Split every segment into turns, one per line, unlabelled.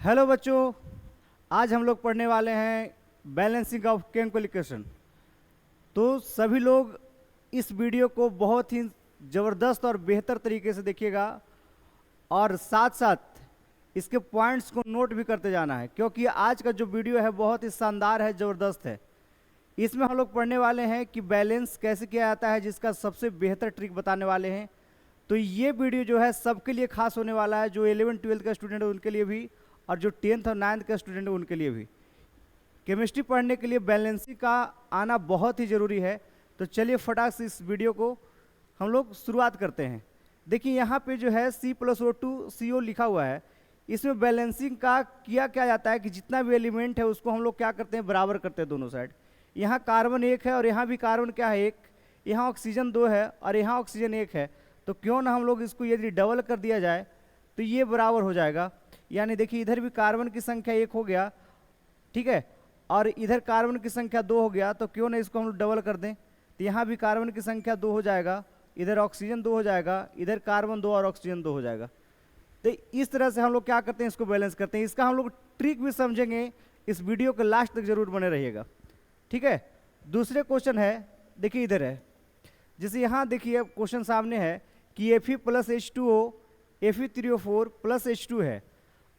Hello बच्चों, आज हम लोग पढ़ने वाले हैं बैलेंसिंग ऑफ केमिकल इक्वेशन। तो सभी लोग इस वीडियो को बहुत ही ज़बरदस्त और बेहतर तरीके से देखिएगा और साथ साथ इसके पॉइंट्स को नोट भी करते जाना है, क्योंकि आज का जो वीडियो है बहुत ही शानदार है, ज़बरदस्त है। इसमें हम लोग पढ़ने वाले हैं कि बैलेंस कैसे किया जाता है, जिसका सबसे बेहतर ट्रिक बताने वाले हैं। तो ये वीडियो जो है सबके लिए खास होने वाला है, जो 11th-12th का स्टूडेंट है उनके लिए भी, और जो 10th और 9th का स्टूडेंट है उनके लिए भी। केमिस्ट्री पढ़ने के लिए बैलेंसिंग का आना बहुत ही ज़रूरी है। तो चलिए फटाक से इस वीडियो को हम लोग शुरुआत करते हैं। देखिए यहाँ पे जो है C+O2CO लिखा हुआ है। इसमें बैलेंसिंग का किया क्या जाता है कि जितना भी एलिमेंट है उसको हम लोग क्या करते हैं, बराबर करते हैं दोनों साइड। यहाँ कार्बन 1 है और यहाँ भी कार्बन क्या है 1, यहाँ ऑक्सीजन 2 है और यहाँ ऑक्सीजन 1 है। तो क्यों ना हम लोग इसको यदि डबल कर दिया जाए तो ये बराबर हो जाएगा। यानी देखिए इधर भी कार्बन की संख्या 1 हो गया, ठीक है, और इधर कार्बन की संख्या 2 हो गया। तो क्यों ना इसको हम लोग डबल कर दें, तो यहाँ भी कार्बन की संख्या 2 हो जाएगा, इधर ऑक्सीजन 2 हो जाएगा, इधर कार्बन 2 और ऑक्सीजन 2 हो जाएगा। तो इस तरह से हम लोग क्या करते हैं, इसको बैलेंस करते हैं। इसका हम लोग ट्रिक भी समझेंगे, इस वीडियो के लास्ट तक जरूर बने रहिएगा, ठीक है। दूसरे क्वेश्चन है, देखिए इधर है, जैसे यहाँ देखिए क्वेश्चन सामने है कि Fe + H2O Fe3O4 + H2 है।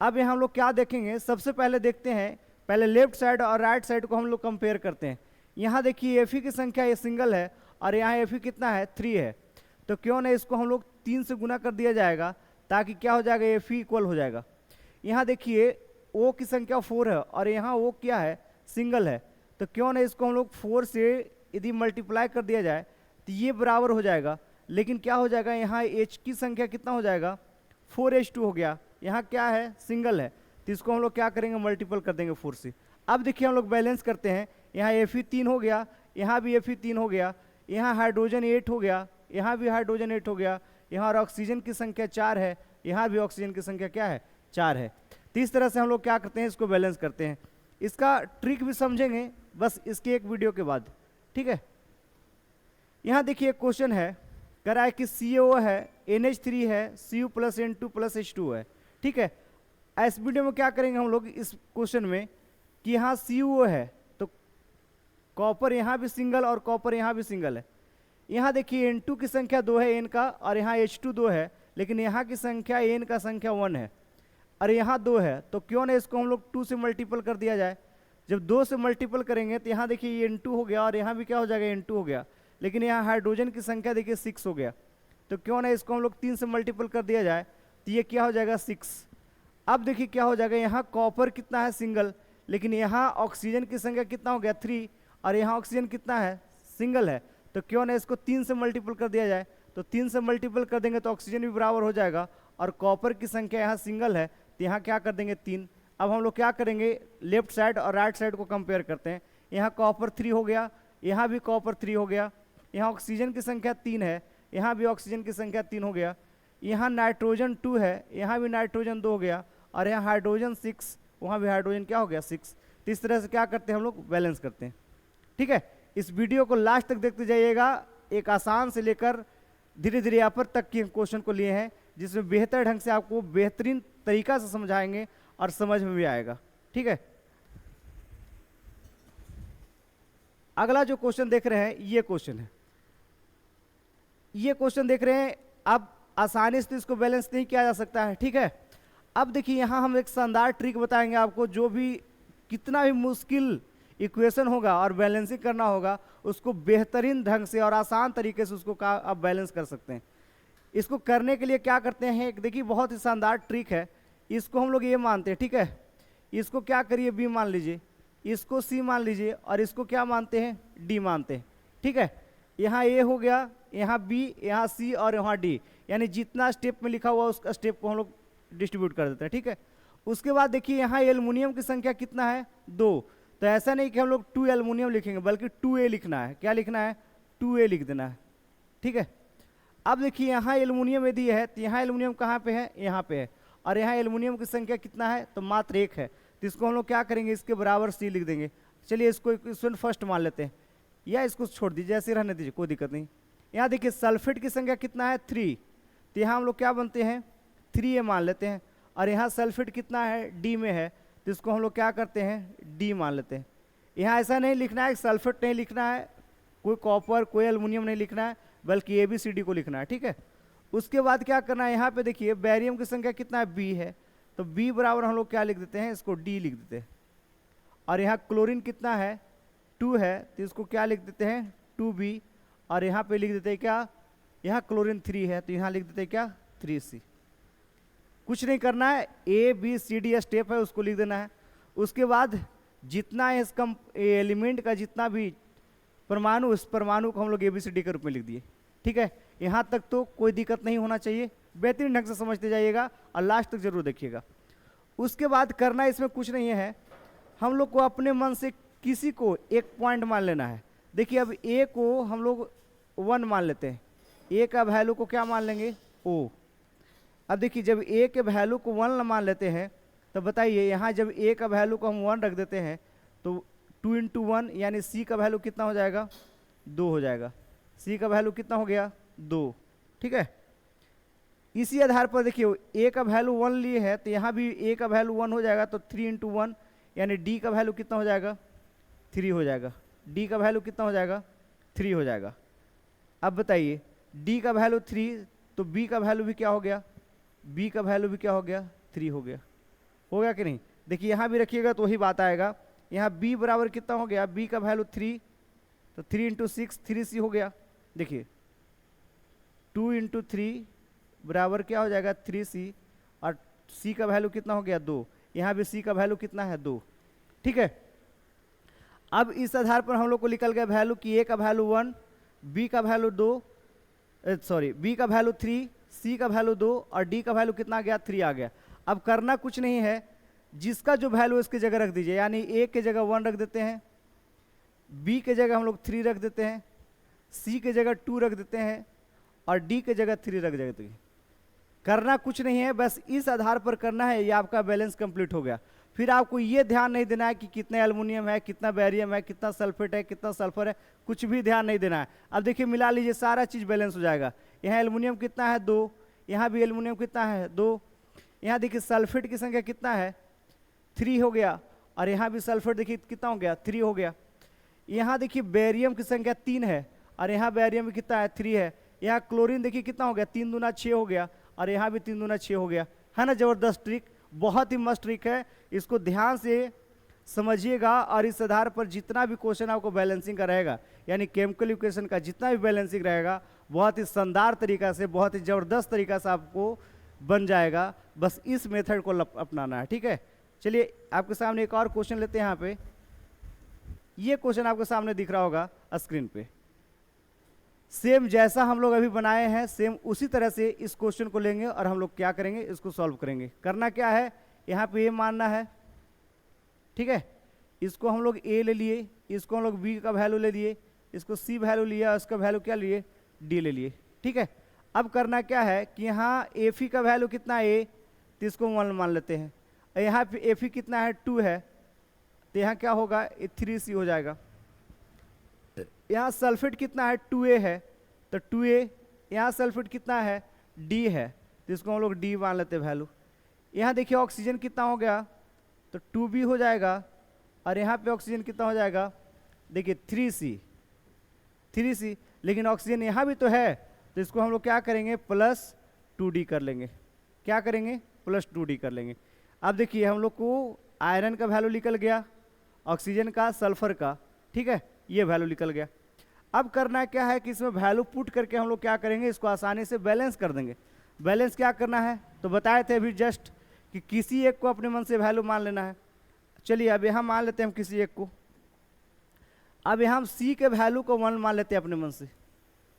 अब यहाँ हम लोग क्या देखेंगे, सबसे पहले देखते हैं, पहले लेफ्ट साइड और राइट साइड को हम लोग कंपेयर करते हैं। यहाँ देखिए Fe की संख्या ये सिंगल है और यहाँ Fe कितना है 3 है। तो क्यों ना इसको हम लोग 3 से गुना कर दिया जाएगा, ताकि क्या हो जाएगा, Fe इक्वल हो जाएगा। यहाँ देखिए O की संख्या 4 है और यहाँ O क्या है, सिंगल है। तो क्यों ना इसको हम लोग 4 से यदि मल्टीप्लाई कर दिया जाए तो ये बराबर हो जाएगा। लेकिन क्या हो जाएगा, यहाँ H की संख्या कितना हो जाएगा, 4H2 हो गया। यहाँ क्या है, सिंगल है, तो इसको हम लोग क्या करेंगे, मल्टीपल कर देंगे 4 से। अब देखिए हम लोग बैलेंस करते हैं, यहाँ Fe 3 हो गया, यहाँ भी Fe 3 हो गया, यहाँ हाइड्रोजन 8 हो गया, यहाँ भी हाइड्रोजन 8 हो गया, यहाँ और ऑक्सीजन की संख्या 4 है, यहाँ भी ऑक्सीजन की संख्या क्या है, 4 है। तो इस तरह से हम लोग क्या करते हैं, इसको बैलेंस करते हैं। इसका ट्रिक भी समझेंगे बस इसके एक वीडियो के बाद, ठीक है। यहाँ देखिए एक क्वेश्चन है, कह रहा है कि CO है, NH3 है, Cu + N2 + H2 है, ठीक है। इस वीडियो में क्या करेंगे हम लोग इस क्वेश्चन में कि यहाँ CO है तो कॉपर यहाँ भी सिंगल और कॉपर यहाँ भी सिंगल है। यहाँ देखिए N2 की संख्या 2 है N का, और यहाँ H2 2 है, लेकिन यहाँ की संख्या N का संख्या 1 है और यहाँ 2 है। तो क्यों ना इसको हम लोग 2 से मल्टीपल कर दिया जाए। जब 2 से मल्टीपल करेंगे तो यहाँ देखिए ये N2 हो गया और यहाँ भी क्या हो जाएगा, N2 हो गया। लेकिन यहाँ हाइड्रोजन की संख्या देखिए 6 हो गया। तो क्यों ना इसको हम लोग 3 से मल्टीपल कर दिया जाए, तो ये क्या हो जाएगा, 6। अब देखिए क्या हो जाएगा, यहाँ कॉपर कितना है, सिंगल, लेकिन यहाँ ऑक्सीजन की संख्या कितना हो गया, 3, और यहाँ ऑक्सीजन कितना है, सिंगल है। तो क्यों ना इसको 3 से मल्टीपल कर दिया जाए। तो 3 से मल्टीपल कर देंगे तो ऑक्सीजन भी बराबर हो जाएगा, और कॉपर की संख्या यहाँ सिंगल है तो यहाँ क्या कर देंगे, 3। अब हम लोग क्या करेंगे, लेफ्ट साइड और राइट साइड को कंपेयर करते हैं। यहाँ कॉपर 3 हो गया, यहाँ भी कॉपर 3 हो गया, यहाँ ऑक्सीजन की संख्या 3 है, यहाँ भी ऑक्सीजन की संख्या 3 हो गया, यहाँ नाइट्रोजन 2 है, यहाँ भी नाइट्रोजन 2 हो गया, और यहाँ हाइड्रोजन 6, वहाँ भी हाइड्रोजन क्या हो गया, 6। तो इस तरह से क्या करते हैं हम लोग, बैलेंस करते हैं, ठीक है। इस वीडियो को लास्ट तक देखते जाइएगा। एक आसान से लेकर धीरे धीरे अपर तक के क्वेश्चन को लिए हैं, जिसमें बेहतर ढंग से आपको बेहतरीन तरीका से समझाएंगे और समझ में भी आएगा, ठीक है। अगला जो क्वेश्चन देख रहे हैं ये क्वेश्चन है, ये क्वेश्चन देख रहे हैं। अब आसानी से इसको बैलेंस नहीं किया जा सकता है, ठीक है। अब देखिए यहाँ हम एक शानदार ट्रिक बताएंगे आपको, जो भी कितना भी मुश्किल इक्वेशन होगा और बैलेंसिंग करना होगा, उसको बेहतरीन ढंग से और आसान तरीके से उसको आप बैलेंस कर सकते हैं। इसको करने के लिए क्या करते हैं, एक देखिए बहुत ही शानदार ट्रिक है। इसको हम लोग ये मानते हैं, ठीक है, इसको क्या करिए, B मान लीजिए, इसको C मान लीजिए, और इसको क्या मानते हैं, D मानते हैं, ठीक है। यहाँ A हो गया, यहाँ B, यहाँ C और यहाँ D, यानी जितना स्टेप में लिखा हुआ उस स्टेप को हम लोग डिस्ट्रीब्यूट कर देते हैं, ठीक है। उसके बाद देखिए यहाँ एल्युमिनियम की संख्या कितना है, 2। तो ऐसा नहीं कि हम लोग 2 एल्युमिनियम लिखेंगे, बल्कि 2A लिखना है। क्या लिखना है, 2A लिख देना है, ठीक है। अब देखिए यहाँ एल्युमिनियम यदि है तो यहाँ एल्युमिनियम कहाँ पे है, यहाँ पे है, और यहाँ एल्युमिनियम की संख्या कितना है, तो मात्र 1 है। तो इसको हम लोग क्या करेंगे, इसके बराबर C लिख देंगे। चलिए इसको इक्वेशन फर्स्ट मान लेते हैं, या इसको छोड़ दीजिए, ऐसे रहने दीजिए, कोई दिक्कत नहीं। यहाँ देखिए सल्फेट की संख्या कितना है, 3, तो यहाँ हम लोग क्या बनते हैं, 3A मान लेते हैं। और यहाँ सल्फेट कितना है, डी में है, तो इसको हम लोग क्या करते हैं, डी मान लेते हैं। यहाँ ऐसा नहीं लिखना है, सल्फेट नहीं लिखना है, कोई कॉपर कोई एल्युमिनियम नहीं लिखना है, बल्कि ABCD को लिखना है, ठीक है। उसके बाद क्या करना है, यहाँ पे देखिए बैरियम की संख्या कितना है, B है, तो B बराबर हम लोग क्या लिख देते हैं, इसको D लिख देते हैं। और यहाँ क्लोरीन कितना है, 2 है, तो इसको क्या लिख देते हैं, 2B। और यहाँ पे लिख देते हैं क्या, यहाँ क्लोरीन 3 है, तो यहाँ लिख देते हैं क्या, 3C। कुछ नहीं करना है, ABCD स्टेप है उसको लिख देना है। उसके बाद जितना इस एलिमेंट का जितना भी परमाणु, उस परमाणु को हम लोग ABCD के रूप में लिख दिए, ठीक है। यहाँ तक तो कोई दिक्कत नहीं होना चाहिए, बेहतरीन ढंग से समझते जाइएगा और लास्ट तक जरूर देखिएगा। उसके बाद करना इसमें कुछ नहीं है, हम लोग को अपने मन से किसी को एक पॉइंट मान लेना है। देखिए अब A को हम लोग 1 मान लेते हैं, A का वैल्यू को क्या मान लेंगे, O। अब देखिए जब A के वैल्यू को 1 मान लेते हैं तो बताइए यहाँ जब A का वैल्यू को हम 1 रख देते हैं तो 2 × 1 यानी C का वैल्यू कितना हो जाएगा, 2 हो जाएगा। C का वैल्यू कितना हो गया, 2, ठीक है। इसी आधार पर देखिए A का वैल्यू 1 लिए है तो यहाँ भी A का वैल्यू 1 हो जाएगा, तो 3 × 1 यानी D का वैल्यू कितना हो जाएगा, 3 हो जाएगा। D का वैल्यू कितना हो जाएगा, 3 हो जाएगा। अब बताइए D का वैल्यू 3, तो B का वैल्यू भी क्या हो गया, B का वैल्यू भी क्या हो गया, 3 हो गया कि नहीं। देखिए यहाँ भी रखिएगा तो वही बात आएगा। यहाँ B बराबर कितना हो गया, B का वैल्यू 3, तो 3 × 6 3C हो गया। देखिए 2 × 3 बराबर क्या हो जाएगा, 3C, और C का वैल्यू कितना हो गया, 2। यहाँ भी C का वैल्यू कितना है, 2, ठीक है। अब इस आधार पर हम लोग को निकल गया वैल्यू कि A का वैल्यू 1, B का वैल्यू 2, B का वैल्यू 3, C का वैल्यू 2 और D का वैल्यू कितना आ गया, 3 आ गया। अब करना कुछ नहीं है, जिसका जो वैल्यू इसकी जगह रख दीजिए, यानी A के जगह 1 रख देते हैं, B के जगह हम लोग 3 रख देते हैं, C के जगह 2 रख देते हैं और D के जगह 3 रख देते हैं। करना कुछ नहीं है, बस इस आधार पर करना है, ये आपका बैलेंस कंप्लीट हो गया। फिर आपको ये ध्यान नहीं देना है कि कितना एल्युमिनियम है, कितना बैरियम है, कितना सल्फेट है, कितना सल्फर है, कुछ भी ध्यान नहीं देना है। अब देखिए मिला लीजिए, सारा चीज़ बैलेंस हो जाएगा। यहाँ एल्युमिनियम कितना है, 2, यहाँ भी एल्युमिनियम कितना है, 2, यहाँ देखिए सल्फेट की संख्या कितना है, 3 हो गया, और यहाँ भी सल्फेट देखिए कितना हो गया, 3 हो गया। यहाँ देखिए बैरियम की संख्या 3 है और यहाँ बैरियम कितना है, 3 है। यहाँ क्लोरीन देखिए कितना हो गया, 3 दूना 6 हो गया, और यहाँ भी 3 दूना 6 हो गया, है ना। जबरदस्त ट्रिक, बहुत ही मस्त ट्रिक है, इसको ध्यान से समझिएगा। और इस आधार पर जितना भी क्वेश्चन आपको बैलेंसिंग का रहेगा, यानी केमिकल इक्वेशन का जितना भी बैलेंसिंग रहेगा, बहुत ही शानदार तरीका से, बहुत ही ज़बरदस्त तरीका से आपको बन जाएगा। बस इस मेथड को अपनाना है, ठीक है। चलिए आपके सामने एक और क्वेश्चन लेते हैं। यहाँ पे ये क्वेश्चन आपके सामने दिख रहा होगा स्क्रीन पे, सेम जैसा हम लोग अभी बनाए हैं, सेम उसी तरह से इस क्वेश्चन को लेंगे और हम लोग क्या करेंगे, इसको सॉल्व करेंगे। करना क्या है, यहाँ पे A मानना है, ठीक है। इसको हम लोग A ले लिए, इसको हम लोग B का वैल्यू ले लिए, इसको C वैल्यू लिया, इसका वैल्यू क्या लिए, D ले लिए, ठीक है। अब करना क्या है कि यहाँ Fe का वैल्यू कितना है, तो इसको 1 मान लेते हैं। यहाँ पे Fe कितना है, 2 है, तो यहाँ क्या होगा, 3C हो जाएगा। यहाँ सल्फेट कितना है, 2A है, तो 2A। यहाँ सल्फेट कितना है, D है, तो इसको हम लोग D मान लेते हैं वैल्यू। यहाँ देखिए ऑक्सीजन कितना हो गया, तो 2B हो जाएगा, और यहाँ पे ऑक्सीजन कितना हो जाएगा, देखिए 3C, लेकिन ऑक्सीजन यहाँ भी तो है, तो इसको हम लोग क्या करेंगे, +2D कर लेंगे। क्या करेंगे, +2D कर लेंगे। अब देखिए हम लोग को आयरन का वैल्यू निकल गया, ऑक्सीजन का, सल्फर का, ठीक है, ये वैल्यू निकल गया। अब करना क्या है कि इसमें वैल्यू पुट करके हम लोग क्या करेंगे, इसको आसानी से बैलेंस कर देंगे। बैलेंस क्या करना है, तो बताए थे अभी जस्ट कि किसी एक को अपने मन से वैल्यू मान लेना है। चलिए अब यहाँ मान लेते हैं हम किसी एक को। अब यहाँ हम C के वैल्यू को 1 मान लेते हैं अपने मन से,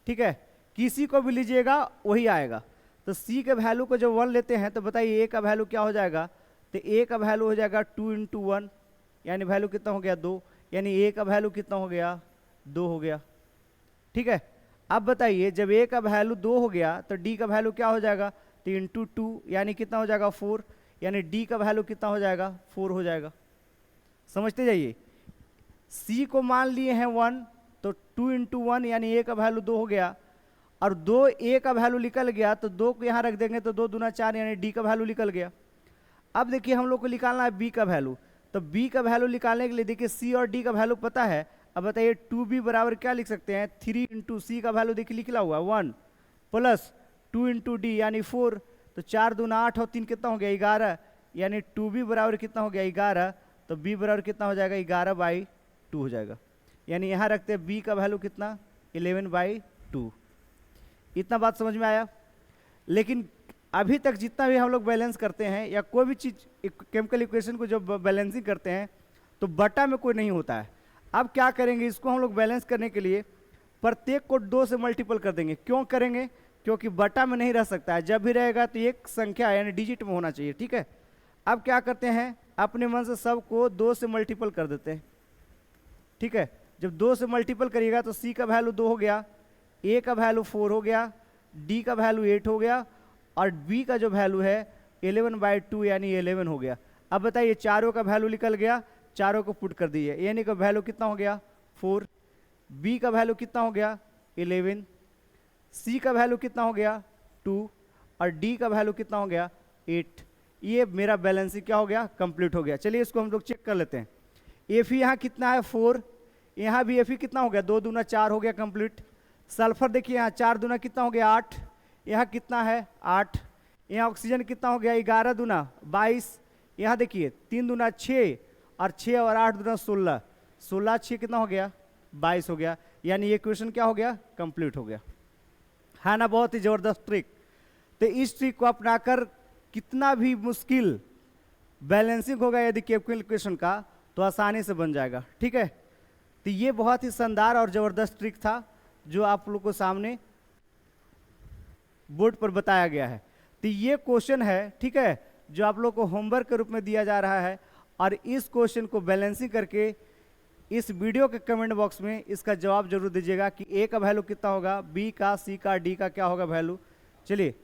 ठीक है। किसी को भी लीजिएगा वही आएगा। तो C के वैल्यू को जब 1 लेते हैं तो बताइए A का वैल्यू क्या हो जाएगा, तो A का वैल्यू हो जाएगा 2 × 1, यानी वैल्यू कितना हो गया, 2, यानी A का वैल्यू कितना हो गया, 2 हो गया, ठीक है। अब बताइए जब A का वैल्यू 2 हो गया तो D का वैल्यू क्या हो जाएगा, तो × 2 यानी कितना हो जाएगा, 4, यानी D का वैल्यू कितना हो जाएगा, 4 हो जाएगा। समझते जाइए, C को मान लिए हैं 1, तो 2 × 1 यानी A का वैल्यू 2 हो गया, और 2 A का वैल्यू निकल गया, तो 2 को यहाँ रख देंगे तो 2 दूना 4 यानी D का वैल्यू निकल गया। अब देखिए हम लोग को निकालना है बी का वैल्यू, तो बी का वैल्यू निकालने के लिए देखिए सी और डी का वैल्यू पता है। अब बताइए 2b बराबर क्या लिख सकते हैं, 3 इंटू सी का वैल्यू देखिए लिखा हुआ 1 प्लस 2 इंटू डी यानी 4, तो 4 दूना 8 और 3 कितना हो गया 11, यानी 2b बराबर कितना हो गया 11, तो b बराबर कितना हो जाएगा 11/2 हो जाएगा। यानी यहाँ रखते हैं b का वैल्यू कितना 11/2। इतना बात समझ में आया। लेकिन अभी तक जितना भी हम लोग बैलेंस करते हैं या कोई भी चीज़ केमिकल इक्वेशन को जब बैलेंसिंग करते हैं तो बटा में कोई नहीं होता है। अब क्या करेंगे, इसको हम लोग बैलेंस करने के लिए प्रत्येक को 2 से मल्टीपल कर देंगे। क्यों करेंगे, क्योंकि बटा में नहीं रह सकता है, जब भी रहेगा तो एक संख्या यानी डिजिट में होना चाहिए, ठीक है। अब क्या करते हैं, अपने मन से सबको 2 से मल्टीपल कर देते हैं, ठीक है। जब 2 से मल्टीपल करिएगा तो सी का वैल्यू 2 हो गया, ए का वैल्यू 4 हो गया, डी का वैल्यू 8 हो गया और बी का जो वैल्यू है 11/2 यानी 11 हो गया। अब बताइए चारों का वैल्यू निकल गया, चारों को पुट कर दीजिए, यानी का वैल्यू कितना हो गया 4, बी का वैल्यू कितना हो गया 11, सी का वैल्यू कितना हो गया 2 और डी का वैल्यू कितना हो गया 8। ये मेरा बैलेंसिंग क्या हो गया, कंप्लीट हो गया। चलिए इसको हम लोग चेक कर लेते हैं। एफ यहाँ कितना है 4, यहाँ भी एफ कितना हो गया 2 दूना 4 हो गया कंप्लीट। सल्फर देखिए यहाँ 4 दूना कितना हो गया 8, यहाँ कितना है 8, यहाँ ऑक्सीजन कितना हो गया 11 दूना 22, यहाँ देखिए 3 दूना 6 और 6 और 8 दूना 16, 16 6 कितना हो गया 22 हो गया। यानी ये क्वेश्चन क्या हो गया, कंप्लीट हो गया, है ना। बहुत ही जबरदस्त ट्रिक। तो इस ट्रिक को अपनाकर कितना भी मुश्किल बैलेंसिंग होगा यदि केमिकल इक्वेशन का तो आसानी से बन जाएगा, ठीक है। तो ये बहुत ही शानदार और जबरदस्त ट्रिक था जो आप लोग को सामने बोर्ड पर बताया गया है। तो ये क्वेश्चन है, ठीक है, जो आप लोग को होमवर्क के रूप में दिया जा रहा है और इस क्वेश्चन को बैलेंसिंग करके इस वीडियो के कमेंट बॉक्स में इसका जवाब जरूर दीजिएगा कि ए का वैल्यू कितना होगा, बी का, सी का, डी का क्या होगा वैल्यू। चलिए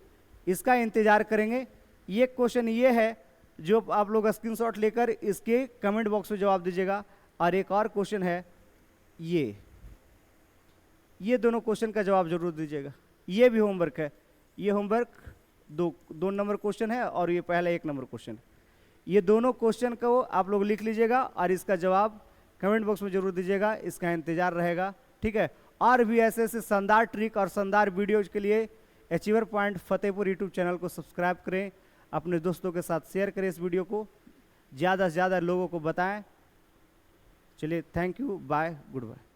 इसका इंतजार करेंगे। ये क्वेश्चन ये है जो आप लोग स्क्रीनशॉट लेकर इसके कमेंट बॉक्स में जवाब दीजिएगा। और एक और क्वेश्चन है ये दोनों क्वेश्चन का जवाब जरूर दीजिएगा। ये भी होमवर्क है, ये होमवर्क 2 नंबर क्वेश्चन है और ये पहला 1 नंबर क्वेश्चन है। ये दोनों क्वेश्चन को आप लोग लिख लीजिएगा और इसका जवाब कमेंट बॉक्स में जरूर दीजिएगा, इसका इंतजार रहेगा, ठीक है। और भी ऐसे ऐसे शानदार ट्रिक और शानदार वीडियोज के लिए achiever point Fatehpur YouTube channel को सब्सक्राइब करें, अपने दोस्तों के साथ शेयर करें, इस वीडियो को ज़्यादा से ज़्यादा लोगों को बताएं। चलिए thank you, bye, good bye.